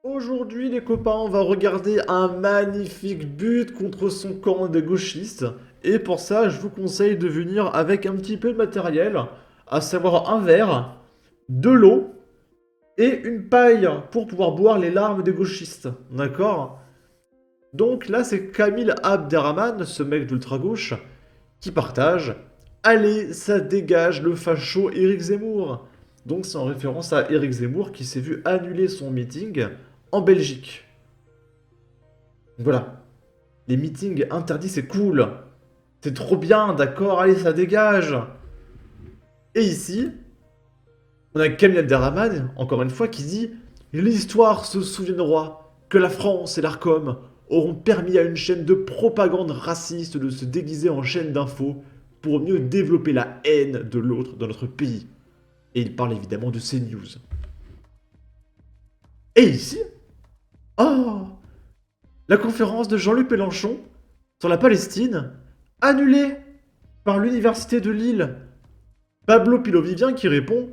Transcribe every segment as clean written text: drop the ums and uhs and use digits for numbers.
Aujourd'hui, les copains, on va regarder un magnifique but contre son camp des gauchistes. Et pour ça, je vous conseille de venir avec un petit peu de matériel, à savoir un verre, de l'eau et une paille pour pouvoir boire les larmes des gauchistes. D'accord? Donc là, c'est Kamil Abderrahman, ce mec d'ultra-gauche, qui partage. Allez, ça dégage le facho Éric Zemmour. Donc c'est en référence à Éric Zemmour qui s'est vu annuler son meeting en Belgique. Voilà. Les meetings interdits, c'est cool. C'est trop bien, d'accord, allez, ça dégage. Et ici, on a Kamil Abderrahman, encore une fois, qui dit l'histoire se souviendra que la France et l'ARCOM auront permis à une chaîne de propagande raciste de se déguiser en chaîne d'infos pour mieux développer la haine de l'autre dans notre pays. Et il parle évidemment de CNews. Et ici, oh, la conférence de Jean-Luc Mélenchon sur la Palestine, annulée par l'université de Lille. Pablo Pilovivien qui répond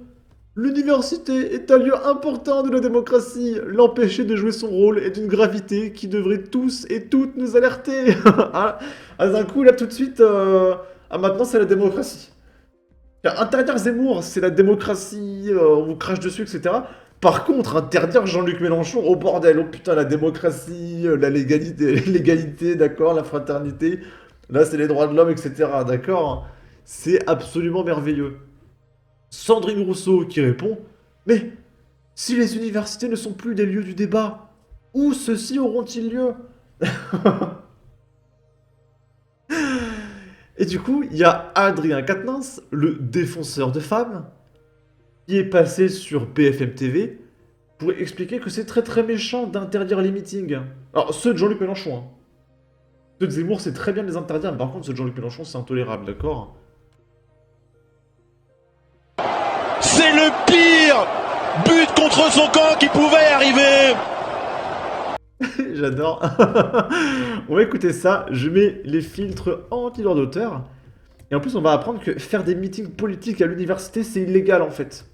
l'université est un lieu important de la démocratie. L'empêcher de jouer son rôle est d'une gravité qui devrait tous et toutes nous alerter. D'un coup, là, tout de suite, maintenant, c'est la démocratie. Interdire Zemmour, c'est la démocratie, on vous crache dessus, etc. Par contre, interdire Jean-Luc Mélenchon, oh bordel, oh putain, la démocratie, la l'égalité, d'accord, la fraternité, là, c'est les droits de l'homme, etc., d'accord. C'est absolument merveilleux. Sandrine Rousseau qui répond mais si les universités ne sont plus des lieux du débat, où ceux-ci auront-ils lieu? Et du coup, il y a Adrien Quatennens, le défenseur de femmes, qui est passé sur BFM TV pour expliquer que c'est très très méchant d'interdire les meetings. Alors, ceux de Jean-Luc Mélenchon, hein. Ceux de Zemmour, c'est très bien de les interdire, mais par contre, ceux de Jean-Luc Mélenchon, c'est intolérable, d'accord? C'est le pire but contre son camp qui pouvait arriver. J'adore. On va écouter ça. Je mets les filtres anti-droit d'auteur. Et en plus, on va apprendre que faire des meetings politiques à l'université, c'est illégal en fait.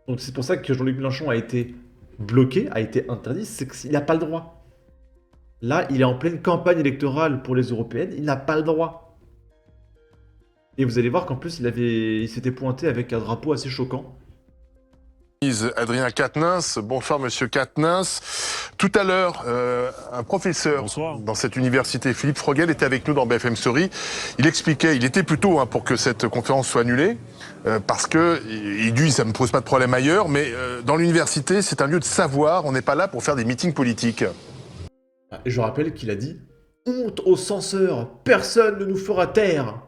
Donc c'est pour ça que Jean-Luc Mélenchon a été bloqué, a été interdit, c'est qu'il n'a pas le droit. Là, il est en pleine campagne électorale pour les européennes, il n'a pas le droit. Et vous allez voir qu'en plus, il s'était pointé avec un drapeau assez choquant. Adrien Quatennens. Bonsoir Monsieur Quatennens. Tout à l'heure, un professeur Bonsoir. dans cette université, Philippe Frogel, était avec nous dans BFM Story. Il expliquait, il était plutôt pour que cette conférence soit annulée, parce que, il dit, ça ne me pose pas de problème ailleurs, mais dans l'université, c'est un lieu de savoir, on n'est pas là pour faire des meetings politiques. Et je rappelle qu'il a dit « Honte aux censeurs, personne ne nous fera taire !»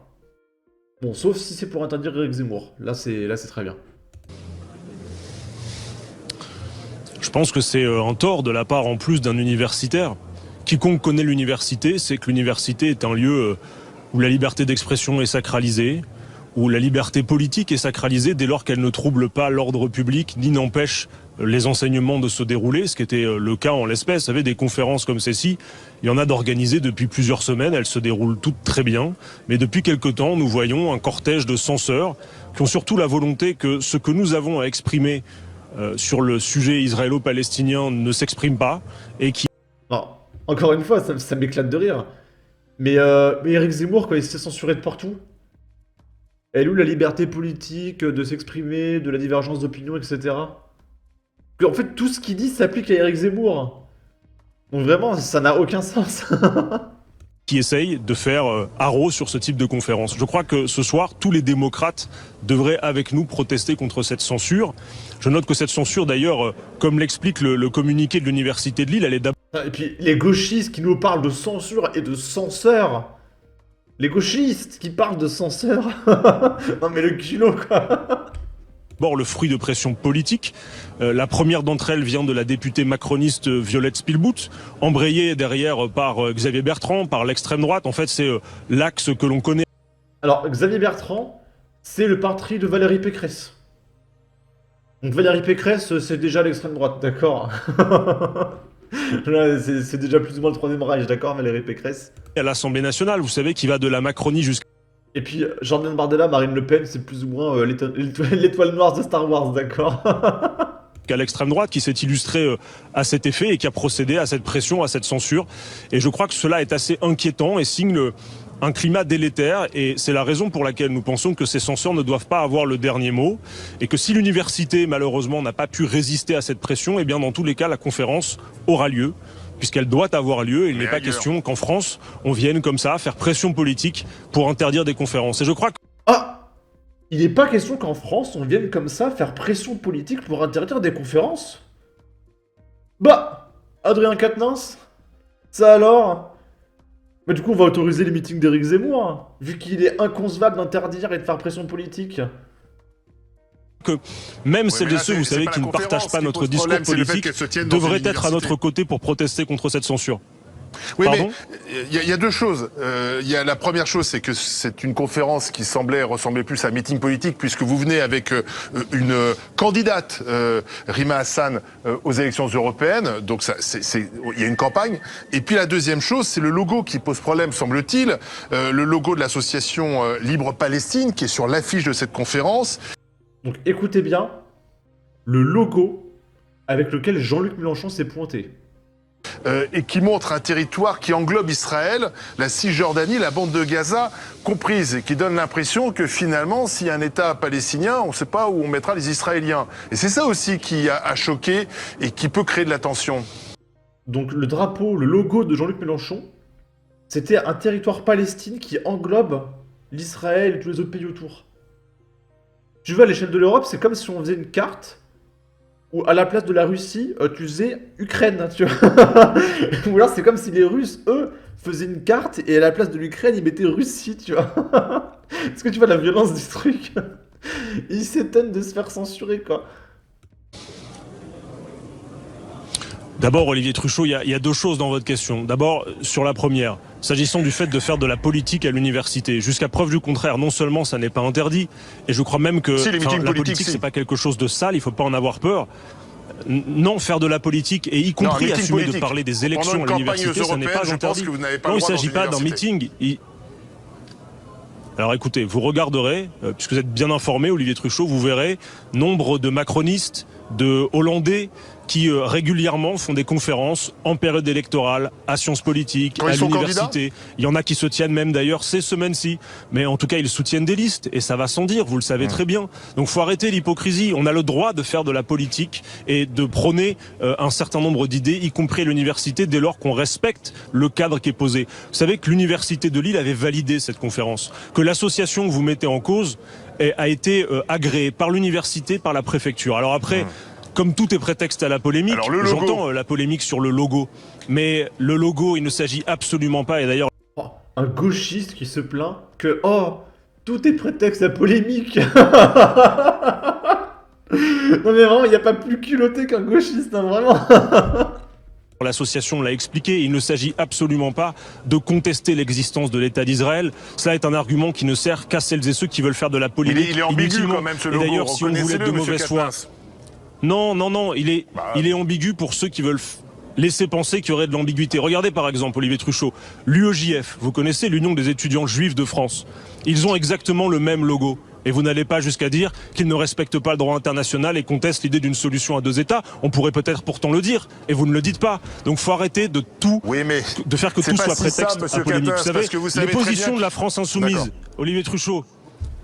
Bon, sauf si c'est pour interdire Éric Zemmour. Là, c'est très bien. Je pense que c'est un tort de la part en plus d'un universitaire. Quiconque connaît l'université, c'est que l'université est un lieu où la liberté d'expression est sacralisée, où la liberté politique est sacralisée dès lors qu'elle ne trouble pas l'ordre public ni n'empêche les enseignements de se dérouler, ce qui était le cas en l'espèce. Vous savez, des conférences comme celle-ci, il y en a d'organisées depuis plusieurs semaines, elles se déroulent toutes très bien, mais depuis quelque temps, nous voyons un cortège de censeurs qui ont surtout la volonté que ce que nous avons à exprimer sur le sujet israélo-palestinien ne s'exprime pas et qui... Alors, encore une fois, ça m'éclate de rire. Mais Éric Zemmour, quand il s'est censuré de partout, elle est où la liberté politique de s'exprimer, de la divergence d'opinion, etc. En fait, tout ce qu'il dit s'applique à Éric Zemmour. Donc vraiment, ça n'a aucun sens. qui essaye de faire haro sur ce type de conférence. Je crois que ce soir, tous les démocrates devraient avec nous protester contre cette censure. Je note que cette censure, d'ailleurs, comme l'explique le communiqué de l'Université de Lille, elle est d'abord... Et puis, les gauchistes qui nous parlent de censure et de censeurs. Les gauchistes qui parlent de censeurs. Non mais le culot, quoi. D'abord le fruit de pression politique. La première d'entre elles vient de la députée macroniste Violette Spilbout, embrayée derrière par Xavier Bertrand, par l'extrême droite. En fait, c'est l'axe que l'on connaît. Alors, Xavier Bertrand, c'est le parti de Valérie Pécresse. Donc Valérie Pécresse, c'est déjà l'extrême droite, d'accord. C'est déjà plus ou moins le troisième Reich, d'accord, Valérie Pécresse. À l'Assemblée nationale, vous savez, qui va de la Macronie jusqu'à... Et puis, Jordan Bardella, Marine Le Pen, c'est plus ou moins l'étoile noire de Star Wars, d'accord. qu'à l'extrême droite, qui s'est illustré à cet effet et qui a procédé à cette pression, à cette censure. Et je crois que cela est assez inquiétant et signe un climat délétère, et c'est la raison pour laquelle nous pensons que ces censeurs ne doivent pas avoir le dernier mot, et que si l'université, malheureusement, n'a pas pu résister à cette pression, eh bien, dans tous les cas, la conférence aura lieu, puisqu'elle doit avoir lieu, et il n'est pas question qu'en France, on vienne comme ça faire pression politique pour interdire des conférences. Et je crois que... Ah! Il n'est pas question qu'en France, on vienne comme ça faire pression politique pour interdire des conférences? Bah, Adrien Quatennens? Ça alors? Mais du coup, on va autoriser les meetings d'Éric Zemmour, hein, vu qu'il est inconcevable d'interdire et de faire pression politique. Que même celles et ceux, vous savez, qui ne partagent pas notre discours politique devraient être à notre côté pour protester contre cette censure. Oui, Pardon ? mais il y a deux choses. La première chose, c'est que c'est une conférence qui ressemblait plus à un meeting politique, puisque vous venez avec une candidate, Rima Hassan, aux élections européennes. Donc il y a une campagne. Et puis la deuxième chose, c'est le logo qui pose problème, semble-t-il. Le logo de l'association Libre Palestine, qui est sur l'affiche de cette conférence. Donc écoutez bien, le logo avec lequel Jean-Luc Mélenchon s'est pointé. Et qui montre un territoire qui englobe Israël, la Cisjordanie, la bande de Gaza comprise, et qui donne l'impression que finalement, s'il y a un État palestinien, on ne sait pas où on mettra les Israéliens. Et c'est ça aussi qui a choqué et qui peut créer de la tension. Donc le drapeau, le logo de Jean-Luc Mélenchon, c'était un territoire palestinien qui englobe l'Israël et tous les autres pays autour. Tu vois, à l'échelle de l'Europe, c'est comme si on faisait une carte où à la place de la Russie, tu faisais Ukraine, tu vois. Ou alors c'est comme si les Russes, eux, faisaient une carte et à la place de l'Ukraine, ils mettaient Russie, tu vois. Est-ce que tu vois la violence du truc? Ils s'étonnent de se faire censurer, quoi. D'abord, Olivier Truchot, il y a deux choses dans votre question. D'abord, sur la première, s'agissant du fait de faire de la politique à l'université, jusqu'à preuve du contraire, non seulement ça n'est pas interdit, et je crois même que la politique, c'est pas quelque chose de sale, il faut pas en avoir peur. Non, faire de la politique, et y compris assumer de parler des élections à l'université, ça n'est pas interdit. Non, il ne s'agit pas d'un meeting. Alors écoutez, vous regarderez, puisque vous êtes bien informé, Olivier Truchot, vous verrez nombre de macronistes, de Hollandais, qui régulièrement font des conférences en période électorale, à Sciences Politiques, à l'université. Il y en a qui se tiennent même d'ailleurs ces semaines-ci. Mais en tout cas, ils soutiennent des listes, et ça va sans dire, vous le savez très bien. Donc faut arrêter l'hypocrisie. On a le droit de faire de la politique et de prôner un certain nombre d'idées, y compris à l'université, dès lors qu'on respecte le cadre qui est posé. Vous savez que l'université de Lille avait validé cette conférence, que l'association que vous mettez en cause a été agréée par l'université, par la préfecture. Alors après... Comme tout est prétexte à la polémique, j'entends la polémique sur le logo. Mais le logo, il ne s'agit absolument pas, et d'ailleurs... Oh, un gauchiste qui se plaint que, oh, tout est prétexte à polémique. Non mais vraiment, il n'y a pas plus culotté qu'un gauchiste, hein, vraiment. L'association l'a expliqué, il ne s'agit absolument pas de contester l'existence de l'État d'Israël. Cela est un argument qui ne sert qu'à celles et ceux qui veulent faire de la polémique. Il est ambigu quand même, ce logo. Et d'ailleurs, si on voulait de mauvaise foi... Non, il est ambigu pour ceux qui veulent laisser penser qu'il y aurait de l'ambiguïté. Regardez par exemple, Olivier Truchot, l'UEJF, vous connaissez l'Union des étudiants juifs de France. Ils ont exactement le même logo. Et vous n'allez pas jusqu'à dire qu'ils ne respectent pas le droit international et contestent l'idée d'une solution à deux États. On pourrait peut-être pourtant le dire, et vous ne le dites pas. Donc faut arrêter de de faire que tout soit prétexte à polémique. Vous savez, les positions de la France insoumise, Olivier Truchot,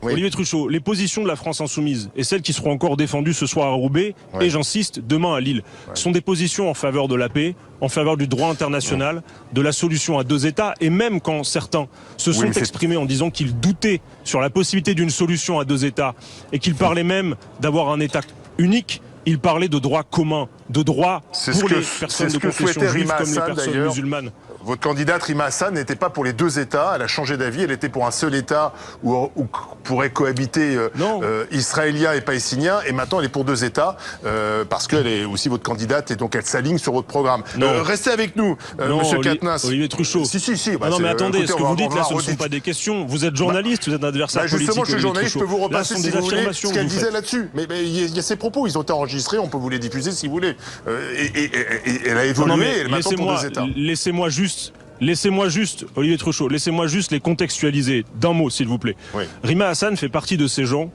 Olivier Truchot, les positions de la France insoumise et celles qui seront encore défendues ce soir à Roubaix et j'insiste, demain à Lille, sont des positions en faveur de la paix, en faveur du droit international, de la solution à deux États, et même quand certains se sont exprimés en disant qu'ils doutaient sur la possibilité d'une solution à deux États et qu'ils parlaient même d'avoir un État unique, ils parlaient de droit commun, de droit pour les personnes de confession juive comme les personnes musulmanes. Votre candidate Rima Hassan n'était pas pour les deux États, elle a changé d'avis, elle était pour un seul État où pourraient cohabiter Israéliens et Palestiniens, et maintenant elle est pour deux États, parce qu'elle est aussi votre candidate, et donc elle s'aligne sur votre programme. Restez avec nous, monsieur Quatennens. Olivier Truchot. Non mais attendez, écoutez, ce que vous dites là, ce ne sont pas des questions. Vous êtes journaliste, vous êtes un adversaire politique. Justement, je suis journaliste, je peux vous repasser si vous voulez ce qu'elle disait là-dessus. Mais il y a ses propos, ils ont été enregistrés, on peut vous les diffuser si vous voulez. Et elle a évolué, elle est maintenant pour deux États. Laissez-moi juste, Olivier Truchot, laissez-moi juste les contextualiser d'un mot, s'il vous plaît. Rima Hassan fait partie de ces gens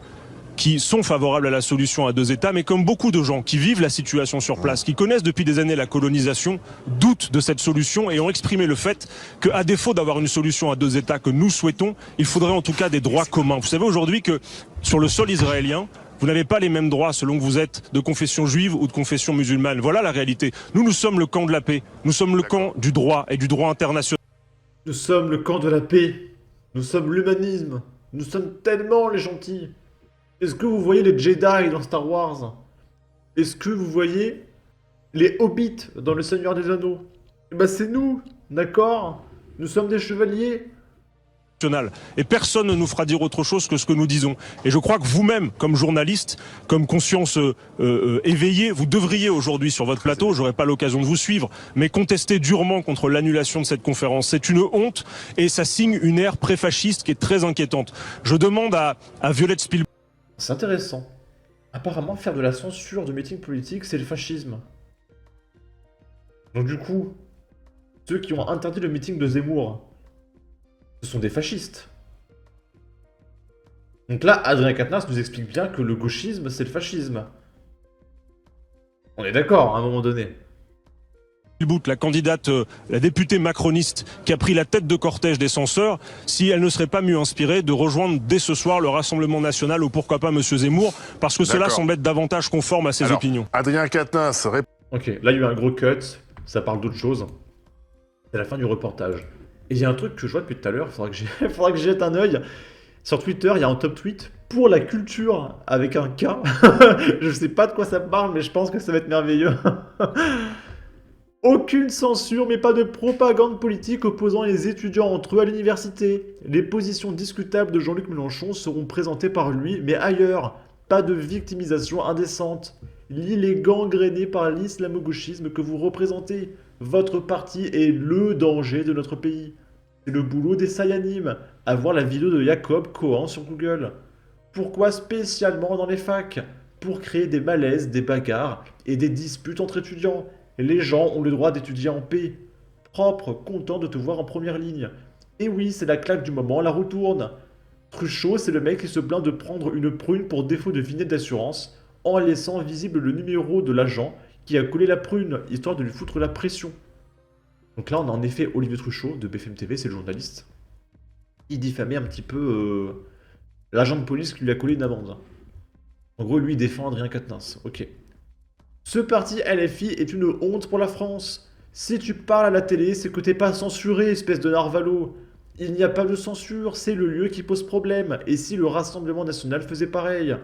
qui sont favorables à la solution à deux États, mais comme beaucoup de gens qui vivent la situation sur place, qui connaissent depuis des années la colonisation, doutent de cette solution et ont exprimé le fait qu'à défaut d'avoir une solution à deux États que nous souhaitons, il faudrait en tout cas des droits communs. Vous savez aujourd'hui que sur le sol israélien, vous n'avez pas les mêmes droits selon que vous êtes de confession juive ou de confession musulmane. Voilà la réalité. Nous sommes le camp de la paix. Nous sommes le camp du droit et du droit international. Nous sommes le camp de la paix. Nous sommes l'humanisme. Nous sommes tellement les gentils. Est-ce que vous voyez les Jedi dans Star Wars? Est-ce que vous voyez les Hobbits dans Le Seigneur des Anneaux? Eh ben c'est nous, d'accord? Nous sommes des chevaliers. Et personne ne nous fera dire autre chose que ce que nous disons. Et je crois que vous-même, comme journaliste, comme conscience éveillée, vous devriez aujourd'hui sur votre plateau, j'aurai pas l'occasion de vous suivre, mais contester durement contre l'annulation de cette conférence. C'est une honte et ça signe une ère pré-fasciste qui est très inquiétante. Je demande à Violette Spielberg. C'est intéressant. Apparemment, faire de la censure de meetings politiques, c'est le fascisme. Donc du coup, ceux qui ont interdit le meeting de Zemmour, ce sont des fascistes. Donc là, Adrien Quatennens nous explique bien que le gauchisme, c'est le fascisme. On est d'accord, à un moment donné. La candidate, la députée macroniste qui a pris la tête de cortège des censeurs, si elle ne serait pas mieux inspirée de rejoindre dès ce soir le Rassemblement National ou pourquoi pas M. Zemmour, parce que cela semble être davantage conforme à ses opinions. Adrien Quatennens répond. Ok, là il y a eu un gros cut, ça parle d'autre chose. C'est la fin du reportage. Et il y a un truc que je vois depuis tout à l'heure, faudra que j'y jette un œil. Sur Twitter, il y a un top tweet pour la culture avec un K. Je sais pas de quoi ça parle, mais je pense que ça va être merveilleux. Aucune censure, mais pas de propagande politique opposant les étudiants entre eux à l'université. Les positions discutables de Jean-Luc Mélenchon seront présentées par lui, mais ailleurs. Pas de victimisation indécente. L'île est gangrénée par l'islamo-gauchisme que vous représentez. Votre parti est le danger de notre pays. C'est le boulot des Sayanim. À voir la vidéo de Jacob Cohen sur Google. Pourquoi spécialement dans les facs? Pour créer des malaises, des bagarres et des disputes entre étudiants. Les gens ont le droit d'étudier en paix. Propre, content de te voir en première ligne. Et oui, c'est la claque du moment, la roue tourne. Truchot, c'est le mec qui se plaint de prendre une prune pour défaut de vignette d'assurance en laissant visible le numéro de l'agent qui a collé la prune, histoire de lui foutre la pression. Donc là, on a en effet Olivier Truchot de BFM TV, c'est le journaliste. Il diffamait un petit peu l'agent de police qui lui a collé une amende. En gros, lui, il défend Adrien Quatennens. Ok. Ce parti LFI est une honte pour la France. Si tu parles à la télé, c'est que t'es pas censuré, espèce de narvalo. Il n'y a pas de censure, c'est le lieu qui pose problème. Et si le Rassemblement National faisait pareil?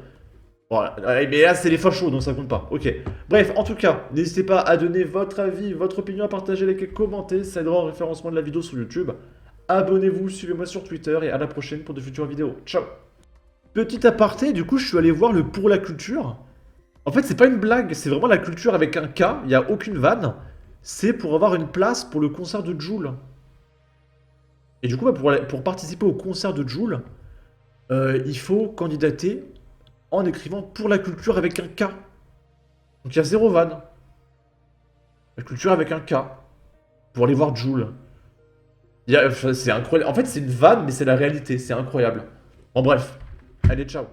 Voilà, mais là c'est les fachos, donc ça compte pas. Ok. Bref, en tout cas, n'hésitez pas à donner votre avis, votre opinion, à partager, liker, commenter. Ça aidera au référencement de la vidéo sur YouTube. Abonnez-vous, suivez-moi sur Twitter et à la prochaine pour de futures vidéos. Ciao. Petit aparté, du coup, je suis allé voir le Pour la Culture. En fait, c'est pas une blague, c'est vraiment la culture avec un K, il n'y a aucune vanne. C'est pour avoir une place pour le concert de Jul. Et du coup, pour participer au concert de Jul, il faut candidater en écrivant Pour la Culture avec un K. Donc il y a zéro vanne. La culture avec un K. Pour aller voir Jul. C'est incroyable. En fait, c'est une vanne, mais c'est la réalité, c'est incroyable. Bon bref, allez, ciao.